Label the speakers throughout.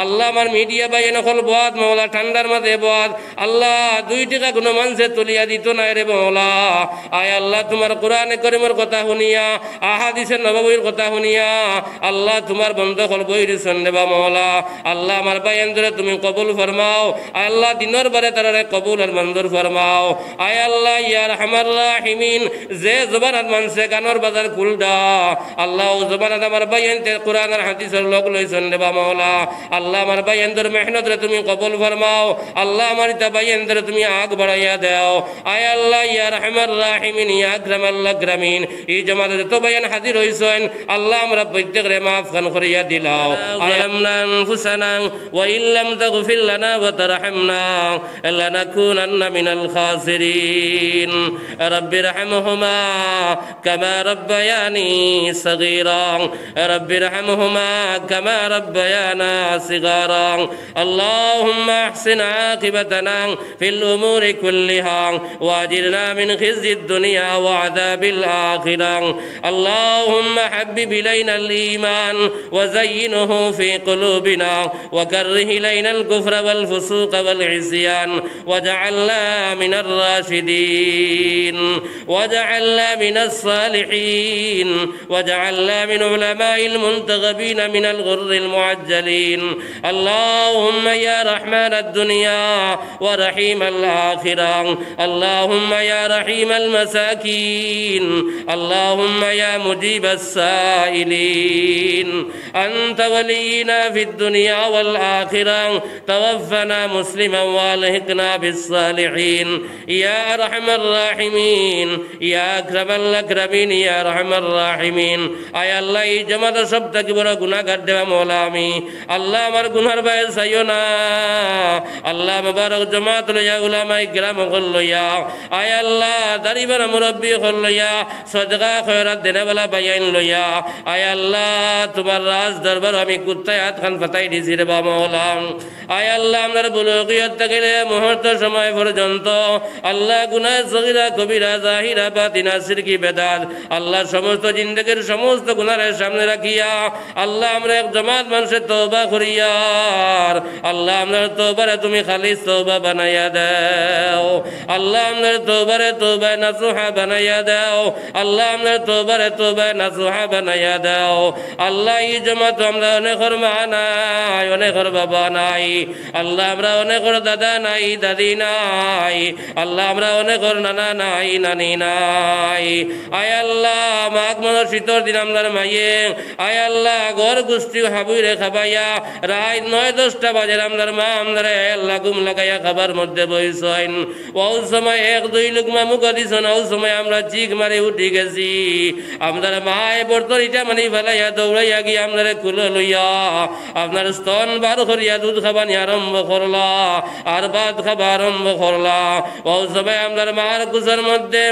Speaker 1: আল্লাহ আমার মিডিয়া বাইন হল বদ মৌলা ঠান্ডার মাঝে বদ আল্লাহ 2 টাকা কোনো মানুষে তুলিয়া দিত না রে মৌলা আয় আল্লাহ তোমার কোরআনে করিমের কথা শুনিয়া আহাদিসের নববীর কথা শুনিয়া আল্লাহ তোমার বন্ধ হল বইর সন্দেবা মৌলা আল্লাহ আমার বাইন ধরে তুমি কবুল ফরমাও আল্লাহ দিনের বারে তারা কবুল আর মঞ্জুর ফরমাও আয় আল্লাহ ইয়া রহমান রাহিমিন যে জবানত মানছে গানোর বাজার খুলডা আল্লাহ ও জবানত আমার বাইনতে কোরআন আর হাদিসের লোক লইছেন রে মৌলা আল্লাহ আমার বাইনদের মেহনত রে তুমি কবুল ফরমাও আল্লাহ আমার তা বাইনদের তুমি আগ বাড়াইয়া দাও আয় আল্লাহ ইয়া রহমান রাহিমিন ইয়া আকরামাল আকরামিন এই জামাতে তো বাইন হাজির হইছেন আল্লাহ আমরা প্রত্যেকরে মাফ খান করিয়া দিলাও আলামনা আনফুসানা ওয়া ইল্লাম তাগফির লানা ওয়া তারহামনা লানাকুনান্না মিনাল খাসিরিন رب ارحمهما كما ربياني صغيرا رب ارحمهما كما ربيانا صغارا اللهم احسن عاقبتنا في الأمور كلها واجرنا من خزي الدنيا وعذاب الآخرة اللهم حبب إلينا الإيمان وزينه في قلوبنا وكره إلينا الكفر والفسوق والعصيان واجعلنا من الراشدين وجعلنا من الصالحين وجعلنا من علماء المنتخبين من الغر المعجلين اللهم يا رحمن الدنيا ورحيم الآخرة اللهم يا رحيم المساكين اللهم يا مجيب السائلين أنت ولينا في الدنيا والآخرة توفنا مسلما والحقنا بالصالحين يا أرحم الراحمين يا أكرم الأكرمين يا أرحم الراحمين আয় আল্লাহ এই জামাত সব থেকে বড় গুনাহগার দেওয়া মওলা আমি আল্লাহ আমার গুনার বাইরে চাইও না আল্লাহ মুবারক জামাত লইয়া উলামায়ে কিরাম হল লইয়া আয় আল্লাহ দারিবার মুরব্বি হল লইয়া সদকা খয়রাত দেনেওয়ালা বাইন লইয়া আয় আল্লাহ তোমার রাজ দরবার আমি কুত্তায় হাত খান পাতাই দিছি রে মওলা আয় আল্লাহ আমার বুলুগিয়ত থেকে মুহূর্ত সময় পর্যন্ত আল্লাহ গুনাহ সগীরা কবিরা জাহিরা বাতিনা শিরকি বেদাত আল্লাহ সমস্ত জিন্দেগীর সমস্ত গুনাহের সামনে রাখিয়া আল্লাহ আমরা এক জামাত মানুষের তওবা করিয়ার আল্লাহ আমরা তওবারে তুমি খালিস তওবা বানাইয়া দাও আল্লাহ আমরা তওবারে তওবা নাসুহা বানাইয়া দাও আল্লাহ আমরা তওবারে তওবা নাসুহা বানাইয়া দাও আল্লাহ এই জামাত আমরা অনেকের মা নাই অনেকের বাবা নাই আল্লাহ আমরা অনেকের দাদা নাই দাদি নাই আল্লাহ আমরা অনেকের নানা নাই নানি নাই আয় আল্লাহ মাঘ মাসের শীতর দিন আমরার মাইয়ে আয় আল্লাহ ঘর গোষ্ঠী হাবুইরে খাবাইয়া রাত 9-10টা বাজে আমরার মা আমরা আল্লাহ ঘুম লাগাইয়া খাবার মধ্যে বইছেন ওই সময় 1-2 লুকমা মুখ দিছেন ওই সময় আমরা চিক মারে উঠি গেছি আমরার মায়ে বর্তরিটা মানে ফেলাইয়া দৌড়াইয়া গিয়ে আমরা কুলো লইয়া আপনার স্তন বার করিয়া দুধ খাবানি আরম্ভ করলা আর ভাত খাবা আরম্ভ করলা ওই সময় আমরার মার কুচার মধ্যে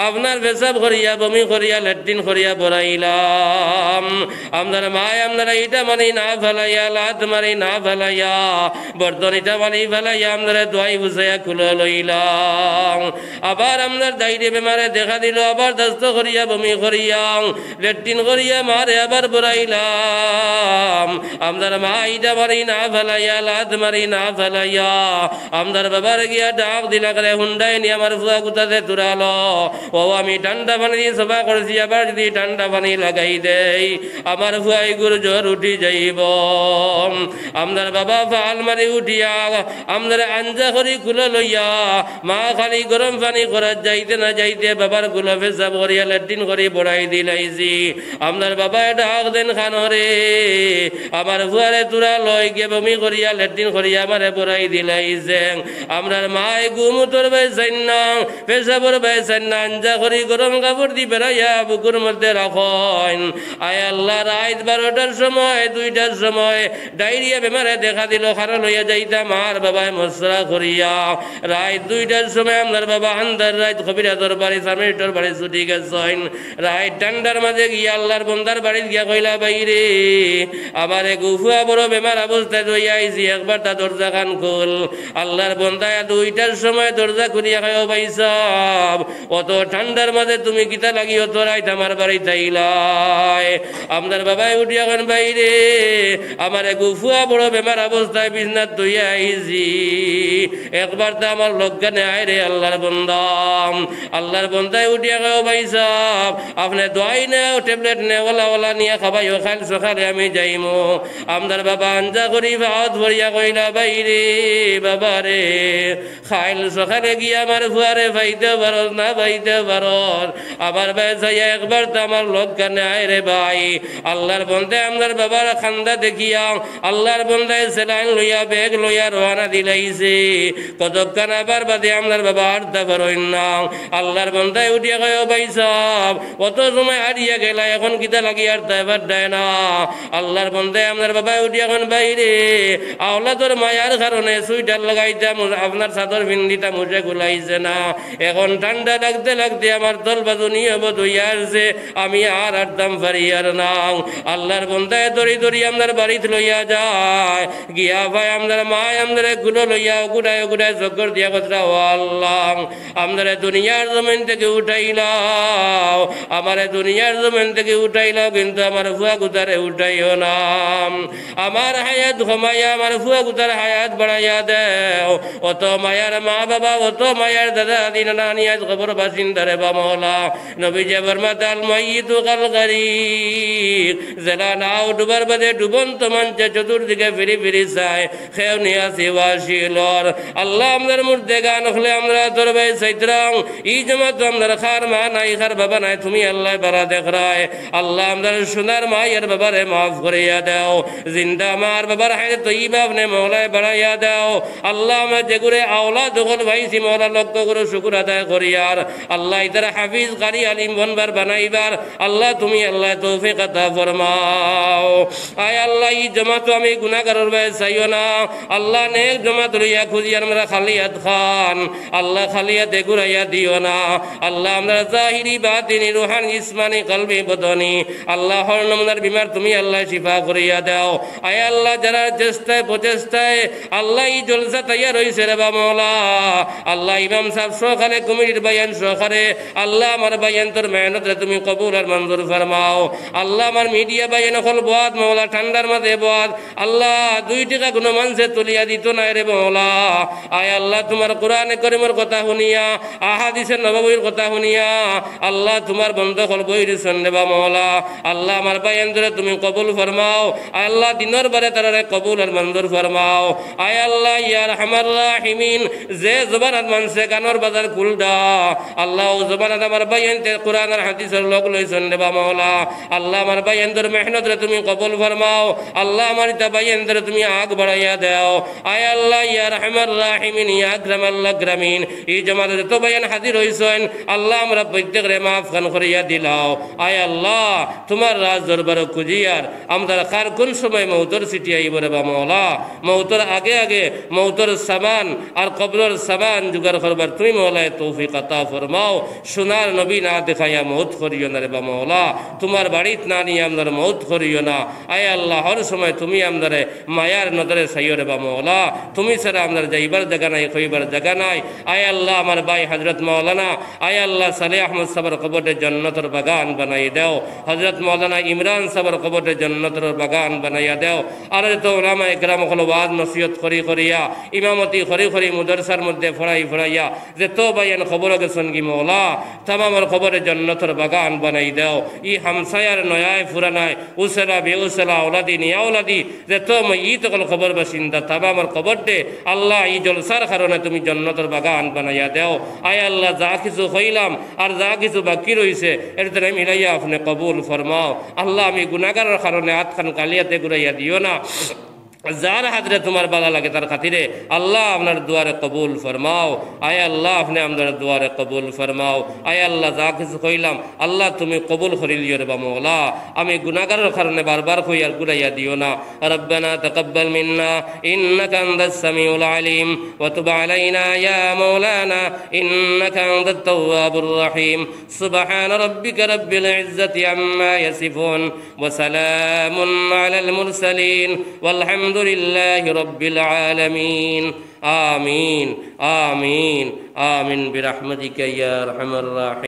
Speaker 1: আপনার পেশাব করিয়া বমি করিয়া ল্যাট্রিন করিয়া বড়াইলাম আপনার মায় আপনারা ইটা মানে না ফেলাইয়া লাত মারি না ফেলাইয়া বর্তনিটা মারি ফেলাইয়া আপনারা দোয়াই বুঝাইয়া খুলে লইলাম আবার আপনার দাইরে বেমারে দেখা দিল আবার দস্ত করিয়া বমি করিয়া ল্যাট্রিন করিয়া মারে আবার বড়াইলাম আপনার মা ইটা মারি না ফেলাইয়া লাত মারি না ফেলাইয়া আপনার বাবার গিয়া ডাক দিলা করে হুন্ডাই নিয়ে আমার ফুয়া কুতাতে তুরালো ও আমি ঠান্ডা পানি দিয়ে সভা করেছি আবার যদি ঠান্ডা পানি লাগাই দেই আমার ফুয়াই গুরু জ্বর উঠি যাইব আপনার বাবা ফাল মারি উঠিয়া আপনার আঞ্জা করি খুলে লইয়া মা খালি গরম পানি করার যাইতে না যাইতে বাবার গুলো পেশাব করিয়া ল্যাট্রিন করে বড়াই দিলাইছি আপনার বাবা ডাক দেন খানরে আমার ফুয়ারে তুরা লই গিয়ে বমি করিয়া ল্যাট্রিন করিয়া আমারে বড়াই দিলাইছে আপনার মায় গুমুতর বাইছেন না পেশাবর বাইছেন না আঞ্জা করি গরম কাপড় দি বেড়াইয়া বুকুর মধ্যে রাখেন আয় আল্লাহ রাত 12টার সময় 2টার সময় ডায়রিয়া বেমারে দেখা দিল খানা লইয়া যাইতাম আর বাবায় মশরা করিয়া রাত 2টার সময় আপনার বাবা আন্দার রাত কবিরাজর বাড়ি সামিটর বাড়ি ছুটি গেছেন রাত ঠান্ডার মাঝে গিয়া আল্লাহর বন্দার বাড়ি গিয়া কইলা বাইরে আমার এক উফুয়া বড় বেমার অবস্থায় লইয়া আইছি একবার তা দরজা খান খুল আল্লাহর বন্দায় 2টার সময় দরজা খুলিয়া খাও ভাই সাহ অত ঠান্ডার মাঝে তুমি কিতা লাগি অত রাত আমার বাড়ি তাইলাই আপনার বাবাই উঠিয়া খান বাইরে আমার এক ফুয়া বড় বেমার অবস্থায় বিছনাত তুইয়া আইছি একবার তো আমার লজ্ঞানে আয় রে আল্লাহর বান্দা আল্লাহর বান্দায় উঠিয়া গো ভাই সাহেব আপনি দোয়াই নেও ট্যাবলেট নে ওলা নিয়ে খাবাইও খাইল সকালে আমি যাইমো আমদার বাবা আঞ্জা করি ভাত ভরিয়া কইলা বাইরে বাবা রে খাইল সকালে গিয়ে আমার ফুয়ারে ভাইতে পারস না ভাইতে পারস আমার ভাই যাইয়া একবার তো আমার লজ্ঞানে আয় রে ভাই আল্লাহর বন্দায় আমদার বাবার খান্দা দেখিয়া আল্লাহর বন্দায় সেলাইন লইয়া ব্যাগ লইয়া রওনা দিলাইছে কতক্ষণ আবার বাদে আমদার বাবা আড্ডা করেন না আল্লাহর বন্দায় উঠিয়া কয় ভাই সাহেব অত সময় হারিয়ে গেলা এখন কিতা লাগি আর এবার দেয় না আল্লাহর বন্দায় আমদার বাবা উঠিয়া এখন বাইরে আওলাদর মায়ার কারণে সুইটার লাগাইতাম আপনার চাদর ভিন্দিটা মুঝে গুলাইছে না এখন ঠান্ডা লাগতে লাগতে আমার তল বাজনি হব দইয়া আসছে আমি আর আড্ডাম পারি আর না আল্লাহর বন্দায় দড়ি আমদার বাড়িতে লইয়া যায় গিয়া ভাই আমদার মায় আমদার গুলো লইয়া গুড়ায় চক্কর দিয়া কথা ও আল্লাহ আমদার দুনিয়ার জমিন থেকে উঠাইলাও আমার দুনিয়ার জমিন থেকে উঠাইলাও কিন্তু আমার ফুয়া গুতারে উঠাইও না আমার হায়াত ঘমাইয়া আমার ফুয়া গুতার হায়াত বাড়াইয়া দেও অত মায়ার মা বাবা অত মায়ার দাদা দিন নানি আজ খবর বাসিন্দারে বা মহলা নবী যে বর্মাতাল মাইয়িতু কাল গরীব জেলা নাও ডুবার বাদে ডুবন্ত মঞ্চে চতুর্দিকে ফিরি চায় খেও নিয়া শিবাশিলর আল্লাহ আমাদের মুর্দে গান হলে আমরা দরবে চৈত্রাং ই জমা তো আমাদের খার মা নাই খার বাবা নাই তুমি আল্লাহ বারা দেখ রায় আল্লাহ আমাদের সোনার মায়ের বাবারে মাফ করিয়া দাও জিন্দা আমার বাবার হায় তৈবা আপনি মহলায় বাড়াইয়া দাও আল্লাহ আমার যেগুলো আওলা দখল ভাইছি মহলা লক্ষ্য করে শুকুর আদায় করিয়ার আল্লাহ ইতার হাফিজ কারি আলিম বনবার বানাইবার আল্লাহ তুমি আল্লাহ তৌফিক আতা ফরমাও আয় আল্লাহ ই জমাত আমি গুনাহগারের ভাই চাইও না আল্লাহ নেক জমাত লইয়া খুঁজি আমরা খালিয়াত খান আল্লাহ খালিয়াতে ঘুরাইয়া দিও না আল্লাহ আমরা জাহিরি বাতিনি রুহানি ইসমানি কলবি বদনি আল্লাহ হর নমুনার বিমার তুমি আল্লাহ শিফা করিয়া দাও আয় আল্লাহ যারা চেষ্টায় প্রচেষ্টায় আল্লাহ ই জলসা তৈয়ার হইছে রে বা মওলা আল্লাহ ইমাম সাহেব সহকারে কমিটির বায়ান সহকারে আল্লাহ আমার বায়ান তোর মেহনতরে তুমি কবুল আর মঞ্জুর ফরমাও আল্লাহ আমার মিডিয়া বায়ান হল বাদ মওলা ঠান্ডার মাঝে বাদ আল্লাহ 2 টাকা কোনো মানুষে তুলিয়া দিত না রে মওলা আয় আল্লাহ তোমার কোরআনে করিমের কথা শুনিয়া আহাদিসের নববীর কথা শুনিয়া আল্লাহ তোমার বন্ধ হল বইর শুনলে বা মওলা আল্লাহ আমার বায়ান ধরে তুমি কবুল ফরমাও আল্লাহ দিনের বারে তারারে কবুল আর মঞ্জুর ফরমাও আয় আল্লাহ ইয়া রহমান রাহিমিন যে জবানত মানছে কানর বাজার খুলদা আল্লাহ ও জবানত আমার বায়ানতে কোরআন আর হাদিসের লোক লইছেন রে বা মওলা আল্লাহ আমার বায়ান ধরে মেহনত রে তুমি কবুল ফরমাও আল্লাহ আমার তা বায়ান ধরে তুমি আগ বাড়াইয়া দাও আয় আল্লাহ ইয়া রহমান রাহিমিন ইয়া আকরামাল আকরামিন এই জামাতে তো বায়ান হাজির হইছেন আল্লাহ আমরা প্রত্যেকরে মাফ খান করিয়া দিলাও আয় আল্লাহ তোমার রাজ দরবার খুঁজিয়ার আমরা কার কোন সময় মৌতর সিটি আইব রে বা মওলা মৌতর আগে মৌতর সামান আর কবরের সামান জুগার করবার তুমি মওলায় তৌফিক আতা ফরমাও সোনার নবী না দেখাইয়া মৌত করিও না রে বা মওলা তোমার বাড়িত না নিয়ে আমরা মৌত করিও না আয় আল্লাহ হর সময় তুমি আমাদের মায়ার নজরে চাইও রে বা মওলা তুমি ছাড়া আমাদের যাইবার জায়গা নাই কইবার জায়গা নাই আয় আল্লাহ আমার ভাই হযরত মাওলানা আয় আল্লাহ সালেহ আহমদ সাবর কবরে জান্নাতের বাগান বানাই দাও হযরত মাওলানা ইমরান সাবর কবরে জান্নাতের বাগান বানাইয়া দাও আর তো উলামা ইকরাম হল ওয়াজ নসিহত করিয়া ইমামতি করি মুদরসার মধ্যে ফড়াইয়া যে তো বায়ান খবর গেছেন কি মওলা তামামের খবরে জান্নাতের বাগান বানাই দাও ই হামসায়ার নয়ায় ফুরানায় উসলা বেউসলা ওলাদি নিয়া ওলাদি যে তো ই তকল খবর বাসিন্দা তামামের খবর দে আল্লাহ ই জলসার কারণে তুমি জান্নাতের বাগান বানাইয়া দাও আয় আল্লাহ যা কিছু হইলাম আর যা কিছু বাকি রইছে এর দ্বারা মিলাইয়া আপনি কবুল ফরমাও আল্লাহ আমি গুনাহগারের কারণে হাত খান কালিয়াতে ঘুরাইয়া দিও না যার হাতরে তোমার বালা লাগে তার খাতিরে আল্লাহ আপনার দুয়ারে কবুল ফরমাও আয় আল্লাহ আপনি আমাদের দুয়ারে কবুল ফরমাও আয় আল্লাহ যা কিছু কইলাম আল্লাহ তুমি কবুল করিলিও রে বা মওলা আমি গুনাহগারের কারণে বারবার কই আর গুনাইয়া দিও না রব্বানা তাকাব্বাল মিন্না ইন্নাকা আনতাস সামিউল আলিম ওয়া তুব আলাইনা ইয়া মাওলানা ইন্নাকা আনতাত তাওয়াবুর রহিম সুবহান রাব্বিকা রাব্বিল ইজ্জাতি আম্মা ইয়াসিফুন ওয়া সালামুন আলাল মুরসালিন والحمد لله رب العالمين آمين آمين آمين برحمتك يا أرحم الراحمين